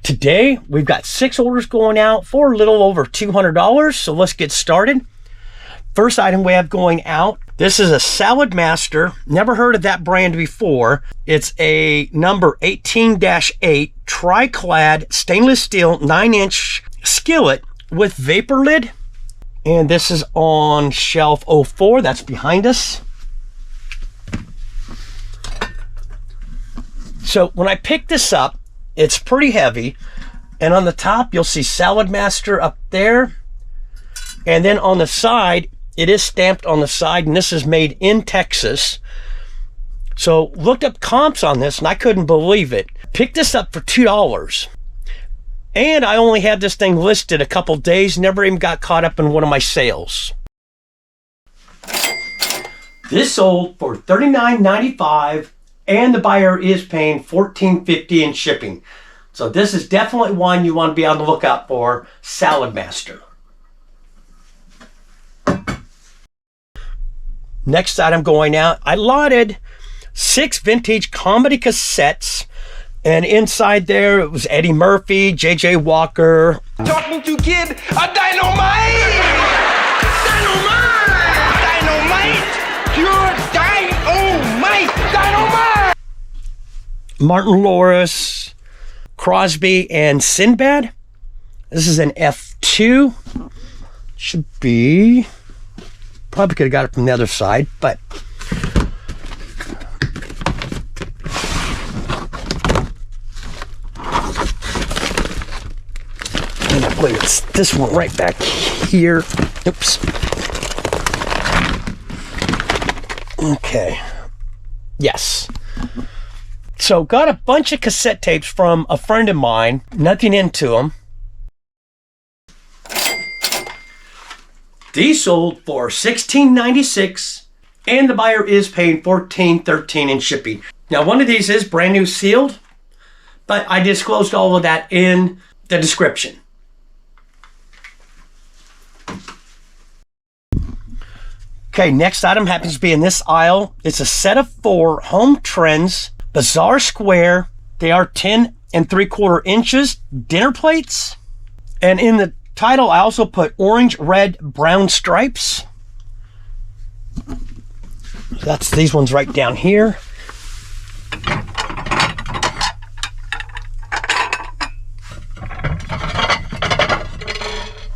Today, we've got 6 orders going out for a little over $200, so let's get started. First item we have going out, this is a Salad Master. Never heard of that brand before. It's a number 18-8 tri-clad stainless steel 9-inch skillet with vapor lid. And this is on shelf 04, that's behind us. So when I picked this up, it's pretty heavy, and on the top you'll see Salad Master up there, and then on the side it is stamped on the side, and this is made in Texas. So looked up comps on this and I couldn't believe it. Picked this up for $2, and I only had this thing listed a couple days, never even got caught up in one of my sales. This sold for $39.95, and the buyer is paying $14.50 in shipping. So this is definitely one you want to be on the lookout for, Salad Master. Next item going out, I lotted 6 vintage comedy cassettes, and inside there it was Eddie Murphy, J.J. Walker. Talking to kid, a dynamite! Dynamite! Dynamite! Pure dynamite! Dynamite! Martin Lawrence, Crosby, and Sinbad. This is an F2. Should be, probably could have got it from the other side, but and I believe it's this one right back here. Oops. Okay. Yes. So got a bunch of cassette tapes from a friend of mine, nothing into them. These sold for $16.96, and the buyer is paying $14.13 in shipping. Now one of these is brand new sealed, but I disclosed all of that in the description. Okay, next item happens to be in this aisle. It's a set of 4 Home Trends Bizarre Square. They are 10 3/4 inches dinner plates. And in the title, I also put orange, red, brown stripes. That's these ones right down here.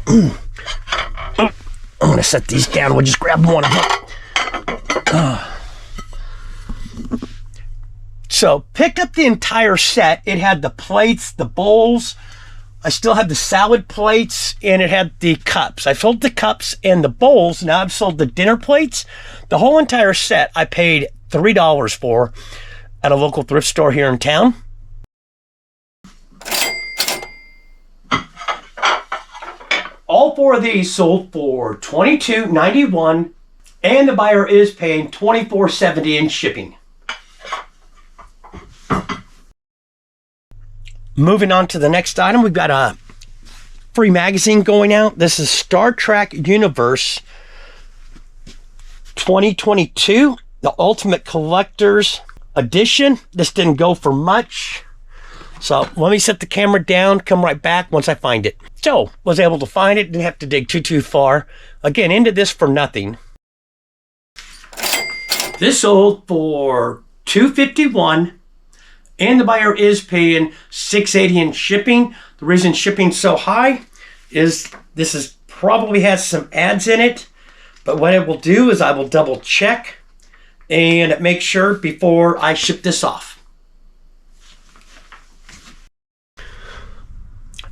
I'm gonna set these down. We'll just grab one of them. So picked up the entire set. It had the plates, the bowls. I still have the salad plates, and it had the cups. I sold the cups and the bowls. Now I've sold the dinner plates. The whole entire set I paid $3 for at a local thrift store here in town. All 4 of these sold for $22.91, and the buyer is paying $24.70 in shipping. Moving on to the next item, we've got a free magazine going out. This is Star Trek Universe 2022, the Ultimate Collector's Edition. This didn't go for much. So let me set the camera down, come right back once I find it. So, was able to find it, didn't have to dig too far. Again, into this for nothing. This sold for $251. And the buyer is paying $6.80 in shipping. The reason shipping's so high is this is probably has some ads in it. But what I will do is I will double check and make sure before I ship this off.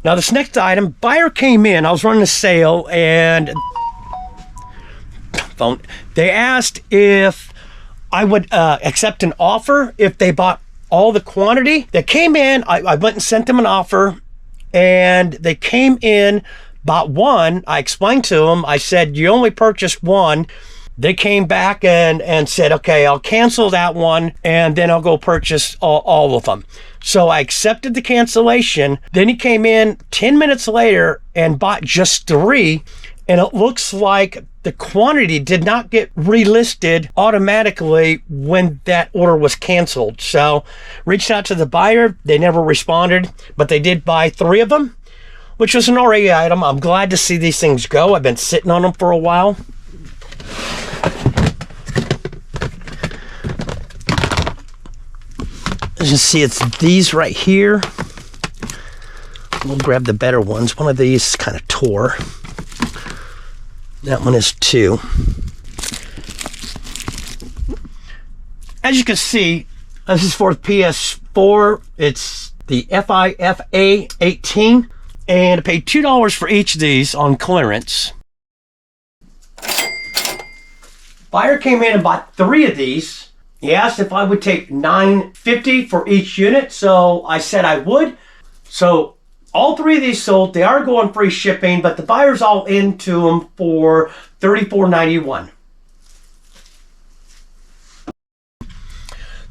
Now this next item, buyer came in. I was running a sale and they asked if I would accept an offer if they bought all the quantity. They came in, I went and sent them an offer, and they came in, bought one. I explained to them, I said, you only purchased one. They came back and said, okay, I'll cancel that one, and then I'll go purchase all of them. So I accepted the cancellation. Then he came in 10 minutes later and bought just 3, and it looks like the quantity did not get relisted automatically when that order was canceled. So reached out to the buyer. They never responded, but they did buy 3 of them, which was an RA item. I'm glad to see these things go. I've been sitting on them for a while. As you see, it's these right here. We'll grab the better ones. One of these kind of tore. That one is 2. As you can see, this is for PS4. It's the FIFA 18. And I paid $2 for each of these on clearance. Buyer came in and bought 3 of these. He asked if I would take $9.50 for each unit, so I said I would. So all 3 of these sold. They are going free shipping, but the buyer's all into them for $34.91.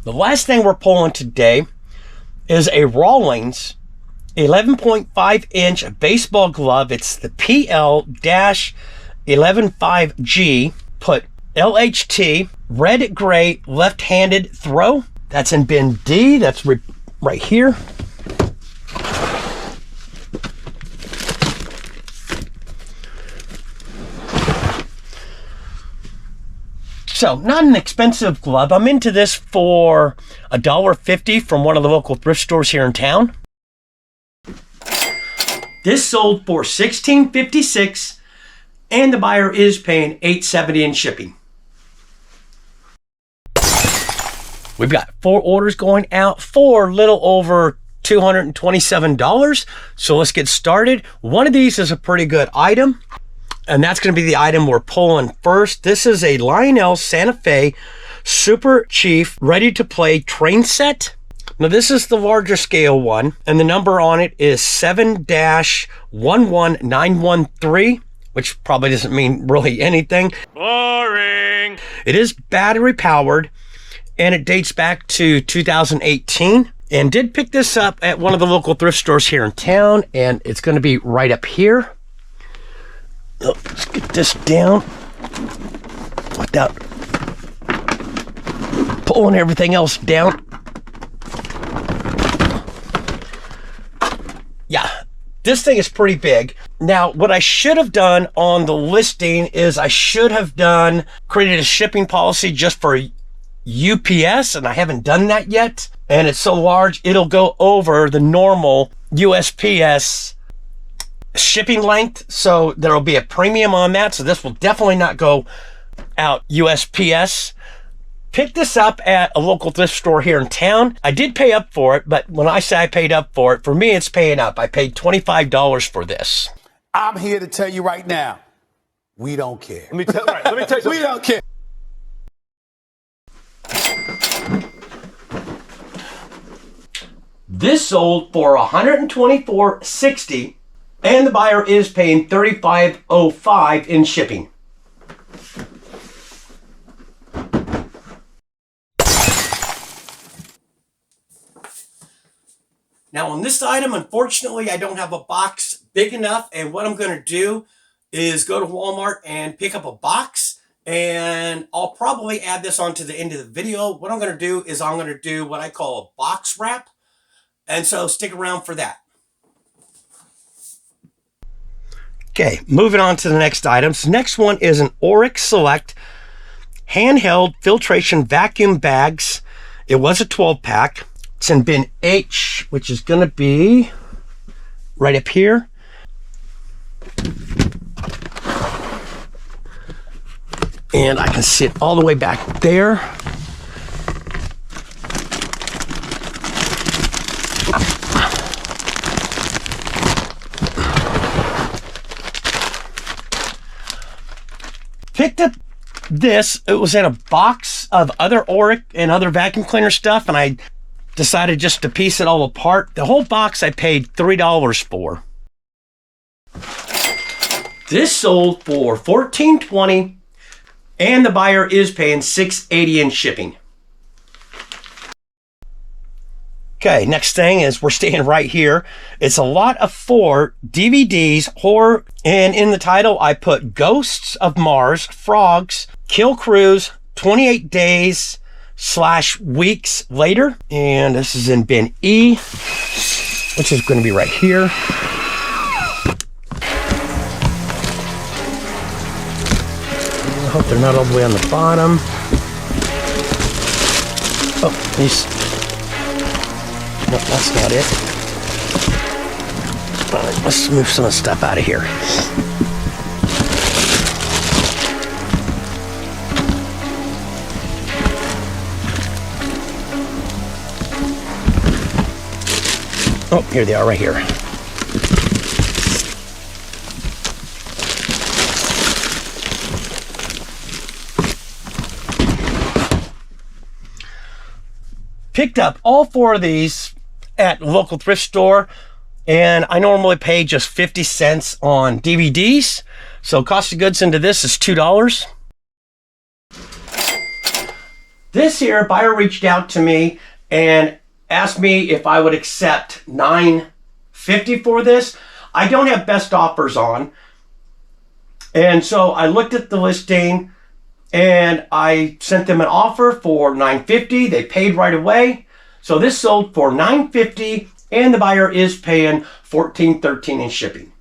The last thing we're pulling today is a Rawlings 11.5-inch baseball glove. It's the PL-115G. Put LHT, red, gray, left-handed throw. That's in bin D. That's right here. So, not an expensive glove. I'm into this for $1.50 from one of the local thrift stores here in town. This sold for $16.56, and the buyer is paying $8.70 in shipping. We've got 4 orders going out for a little over $227. So let's get started. One of these is a pretty good item, and that's going to be the item we're pulling first. This is a Lionel Santa Fe Super Chief Ready to Play train set. Now this is the larger scale one, and the number on it is 7-11913, which probably doesn't mean really anything. Boring. It is battery powered, and it dates back to 2018. And did pick this up at one of the local thrift stores here in town, and it's going to be right up here. Oh, let's get this down without pulling everything else down. Yeah, this thing is pretty big. Now, what I should have done on the listing is I should have created a shipping policy just for UPS, and I haven't done that yet. And it's so large, it'll go over the normal USPS shipping length. So there'll be a premium on that. So this will definitely not go out USPS. Picked this up at a local thrift store here in town. I did pay up for it, but when I say I paid up for it, for me, it's paying up. I paid $25 for this. I'm here to tell you right now, we don't care. Let me tell you. We don't care. This sold for $124.60, and the buyer is paying $35.05 in shipping. Now on this item, unfortunately, I don't have a box big enough, and what I'm going to do is go to Walmart and pick up a box, and I'll probably add this onto the end of the video. What I'm going to do is I'm going to do what I call a box wrap, and so stick around for that. Okay, moving on to the next items. Next one is an Oryx Select handheld filtration vacuum bags. It was a 12-pack. It's in bin H, which is going to be right up here. And I can see it all the way back there. Picked up this. It was in a box of other Oryx and other vacuum cleaner stuff, and I decided just to piece it all apart. The whole box I paid $3 for. This sold for $14.20, and the buyer is paying $6.80 in shipping. Okay, next thing is we're staying right here. It's a lot of 4 DVDs, horror, and in the title I put Ghosts of Mars, Frogs, Kill Cruise, 28 Days / Weeks Later. And this is in bin E, which is going to be right here. I hope they're not all the way on the bottom. Oh, these. No, that's not it. All right, let's move some of the stuff out of here. Oh, here they are right here. Picked up all 4 of these at local thrift store, and I normally pay just 50 cents on DVDs. So cost of goods into this is $2. This here buyer reached out to me and asked me if I would accept $9.50 for this. I don't have best offers on, and so I looked at the listing and I sent them an offer for $9.50. They paid right away. So this sold for $9.50, and the buyer is paying $14.13 in shipping.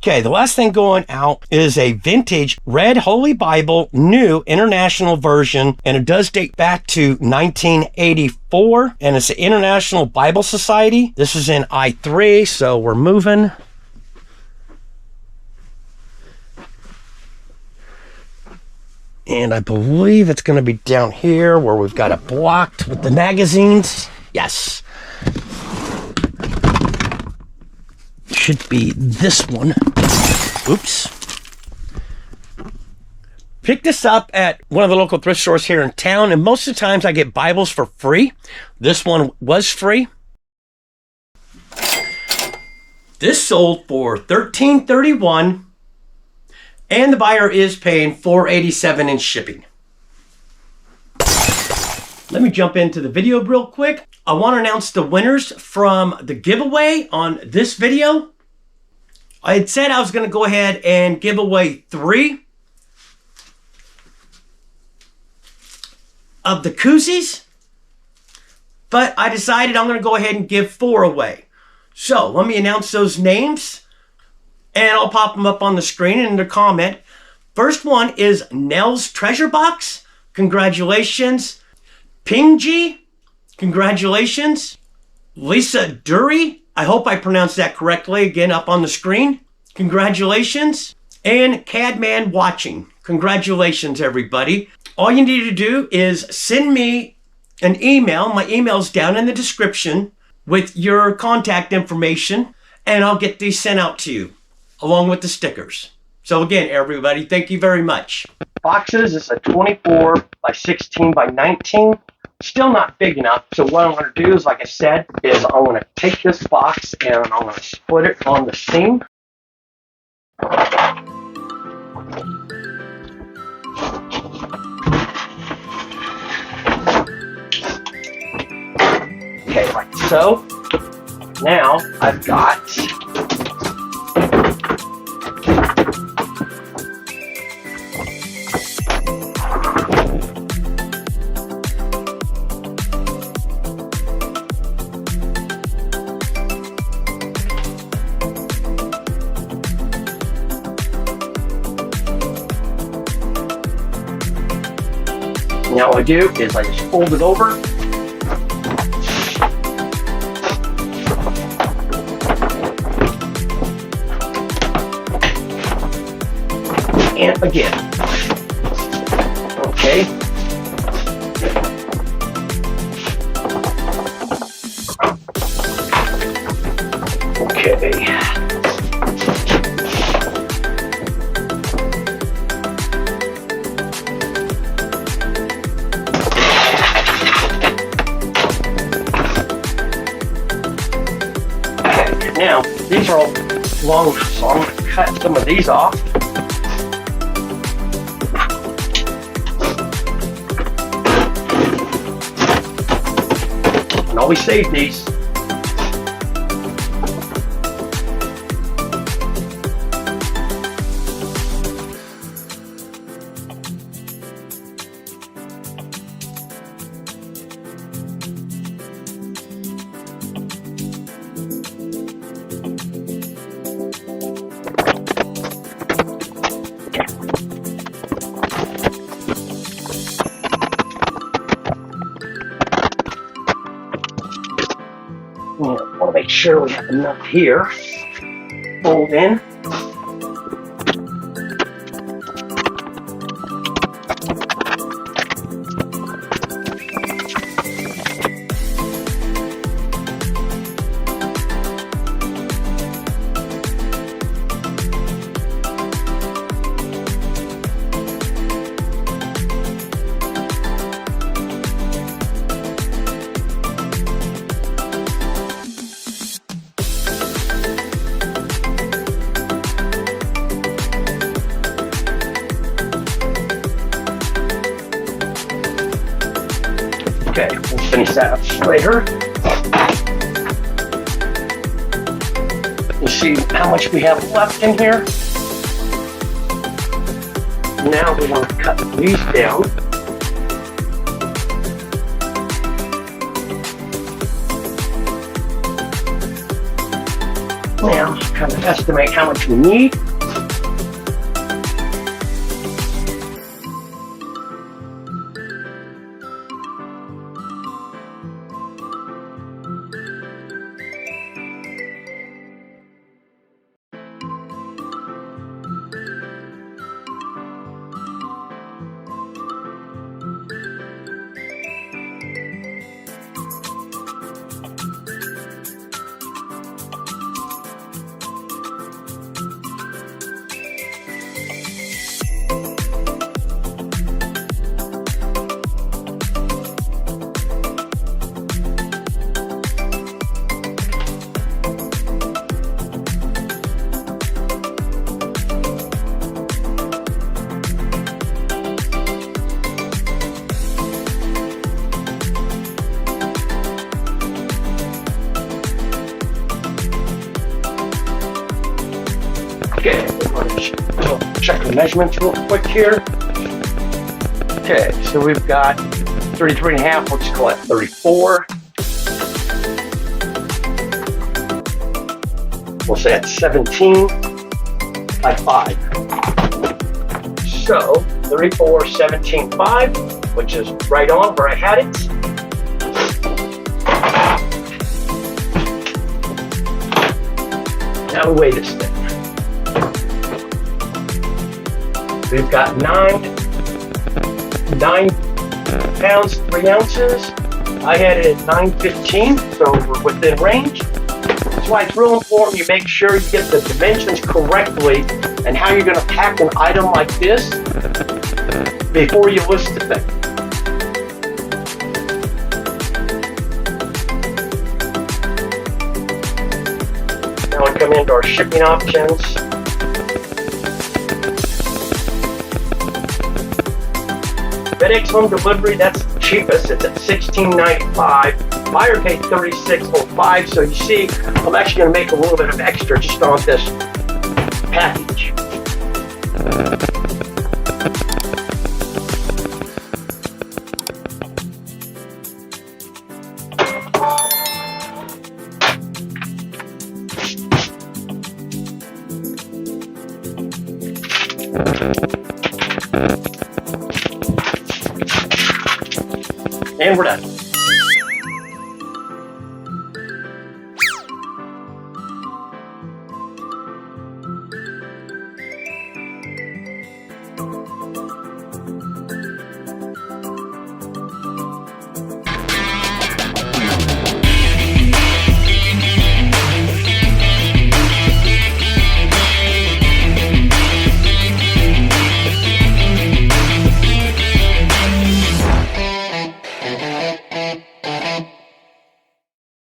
Okay, the last thing going out is a vintage Red Holy Bible, new international version, and it does date back to 1984, and it's the International Bible Society. This is in I3, so we're moving. And I believe it's going to be down here where we've got it blocked with the magazines. Yes. Should be this one. Oops. Picked this up at one of the local thrift stores here in town, and most of the times I get Bibles for free. This one was free. This sold for $13.31. And the buyer is paying $4.87 in shipping. Let me jump into the video real quick. I want to announce the winners from the giveaway on this video. I had said I was going to go ahead and give away 3 of the koozies, but I decided I'm going to go ahead and give 4 away. So let me announce those names, and I'll pop them up on the screen and in the comment. First one is Nell's Treasure Box. Congratulations. Pingji. Congratulations. Lisa Dury. I hope I pronounced that correctly. Again, up on the screen. Congratulations. And Cadman Watching. Congratulations, everybody. All you need to do is send me an email. My email's down in the description with your contact information, and I'll get these sent out to you, along with the stickers. So again, everybody, thank you very much. Boxes is a 24 by 16 by 19. Still not big enough. So what I'm going to do is, like I said, is I'm going to take this box and I'm going to split it on the seam. Okay, like so. Now I've got now what I do is I just fold it over. And again. Okay. Okay. Now, these are all long, so I'm going to cut some of these off. while we save these. I want to make sure we have enough here. Fold in. Okay, we'll finish that up later. You see how much we have left in here? Now we want to cut these down. Now, kind of estimate how much we need. Okay, check the measurements real quick here. Okay, so we've got 33 and a half, let's call it 34. We'll say it's 17 by 5. So 34, 17, 5, which is right on where I had it. Now we weigh this thing. We've got 9 pounds, 3 ounces. I had it at 9.15, so we're within range. That's why it's real important you make sure you get the dimensions correctly and how you're going to pack an item like this before you list the thing. Now we come into our shipping options. FedEx home delivery, that's the cheapest. It's at $16.95. Buyer paid $36.05. So you see, I'm actually going to make a little bit of extra just on this package. And we're done.